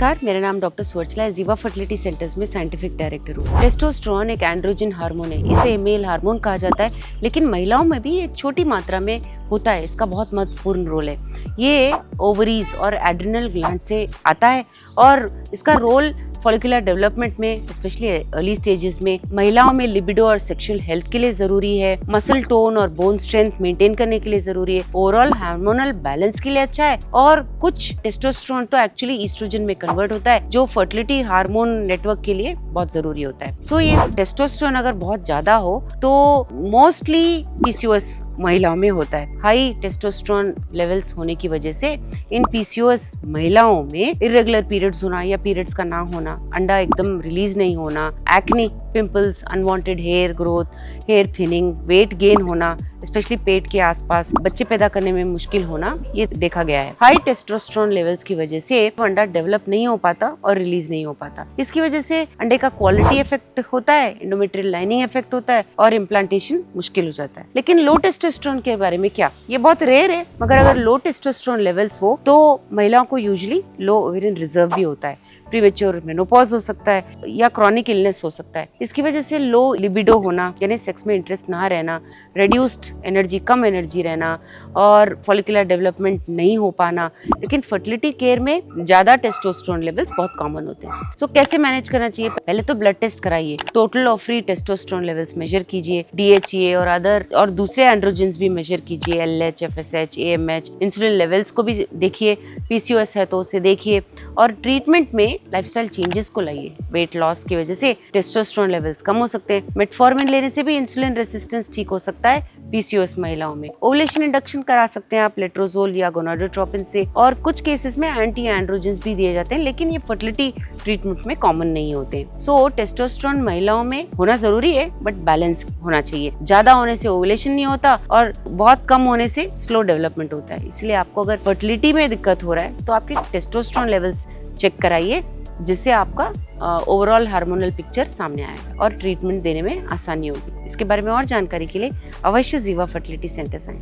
नमस्कार, मेरा नाम डॉक्टर सुवर्चला है। जीवा फर्टिलिटी सेंटर्स में साइंटिफिक डायरेक्टर हूँ। टेस्टोस्टेरोन एक एंड्रोजन हार्मोन है, इसे मेल हार्मोन कहा जाता है, लेकिन महिलाओं में भी एक छोटी मात्रा में होता है। इसका बहुत महत्वपूर्ण रोल है। ये ओवरीज और एड्रिनल ग्लैंड से आता है और इसका रोल फॉलिकुलर डेवलपमेंट में, स्पेशली अर्ली स्टेजेस में, महिलाओं में लिबिडो और सेक्सुअल हेल्थ के लिए जरूरी है, मसल टोन और बोन स्ट्रेंथ मेंटेन करने के लिए जरूरी है, ओवरऑल हार्मोनल बैलेंस के लिए अच्छा है, और कुछ टेस्टोस्टेरोन तो एक्चुअली ईस्ट्रोजन में कन्वर्ट होता है, जो फर्टिलिटी हार्मोन नेटवर्क के लिए बहुत जरूरी होता है। सो ये टेस्टोस्टेरोन अगर बहुत ज्यादा हो तो मोस्टली पीसीओएस महिलाओं में होता है। हाई टेस्टोस्टेरोन लेवल्स होने की वजह से इन पीसीओएस महिलाओं में इरेगुलर पीरियड्स होना या पीरियड्स का ना होना, अंडा एकदम रिलीज नहीं होना, acne, pimples, unwanted hair growth, hair thinning, weight gain होना, स्पेशली पेट के आसपास, बच्चे पैदा करने में मुश्किल होना, ये देखा गया है। हाई टेस्टोस्टेरोन लेवल्स की वजह से अंडा डेवलप नहीं हो पाता और रिलीज नहीं हो पाता। इसकी वजह से अंडे का क्वालिटी इफेक्ट होता है, एंडोमेट्रियल लाइनिंग इफेक्ट होता है और इम्प्लांटेशन मुश्किल हो जाता है। लेकिन लो टेस्टोस्टेरोन के बारे में क्या? ये बहुत रेयर है, मगर अगर लो टेस्टोस्टेरोन लेवल्स हो तो महिलाओं को यूजुअली लो ओवेरियन रिजर्व भी होता है, प्रीमेच्योर मेनोपॉज हो सकता है या क्रॉनिक इलनेस हो सकता है। इसकी वजह से लो लिबिडो होना, यानी सेक्स में इंटरेस्ट ना रहना, रेड्यूस्ड एनर्जी, कम एनर्जी रहना और फॉलिकुलर डेवलपमेंट नहीं हो पाना। लेकिन फर्टिलिटी केयर में ज्यादा टेस्टोस्टेरोन लेवल्स बहुत कॉमन होते हैं। सो कैसे मैनेज करना चाहिए? पहले तो ब्लड टेस्ट कराइए, टोटल और फ्री टेस्टोस्टेरोन लेवल्स मेजर कीजिए, डीएचए और दूसरे एंड्रोजेंस भी मेजर कीजिए, LH, FSH, AMH, insulin levels को भी देखिए, पीसीओएस है तो उसे देखिए, और ट्रीटमेंट में लाइफस्टाइल चेंजेस को लाइए। वेट लॉस की वजह से टेस्टोस्टेरोन लेवल्स कम हो सकते हैं। मेटफॉर्मिन लेने से भी इंसुलिन रेसिस्टेंस ठीक हो सकता है पीसीओएस महिलाओं में। ओवुलेशन इंडक्शन करा सकते हैं आप लेट्रोजोल या गोनाडोट्रोपिन से, और कुछ केसेस में एंटी एंड्रोजेंस भी दिए जाते हैं, लेकिन ये फर्टिलिटी ट्रीटमेंट में कॉमन नहीं होते। सो टेस्टोस्टेरोन महिलाओं में होना जरूरी है, बट बैलेंस होना चाहिए। ज्यादा होने से ओवुलेशन नहीं होता और बहुत कम होने से स्लो डेवलपमेंट होता है। इसलिए आपको अगर फर्टिलिटी में दिक्कत हो रहा है तो आपके टेस्टोस्टेरोन लेवल्स चेक कराइए, जिससे आपका ओवरऑल हार्मोनल पिक्चर सामने आएगा और ट्रीटमेंट देने में आसानी होगी। इसके बारे में और जानकारी के लिए अवश्य जीवा फर्टिलिटी सेंटर आएं।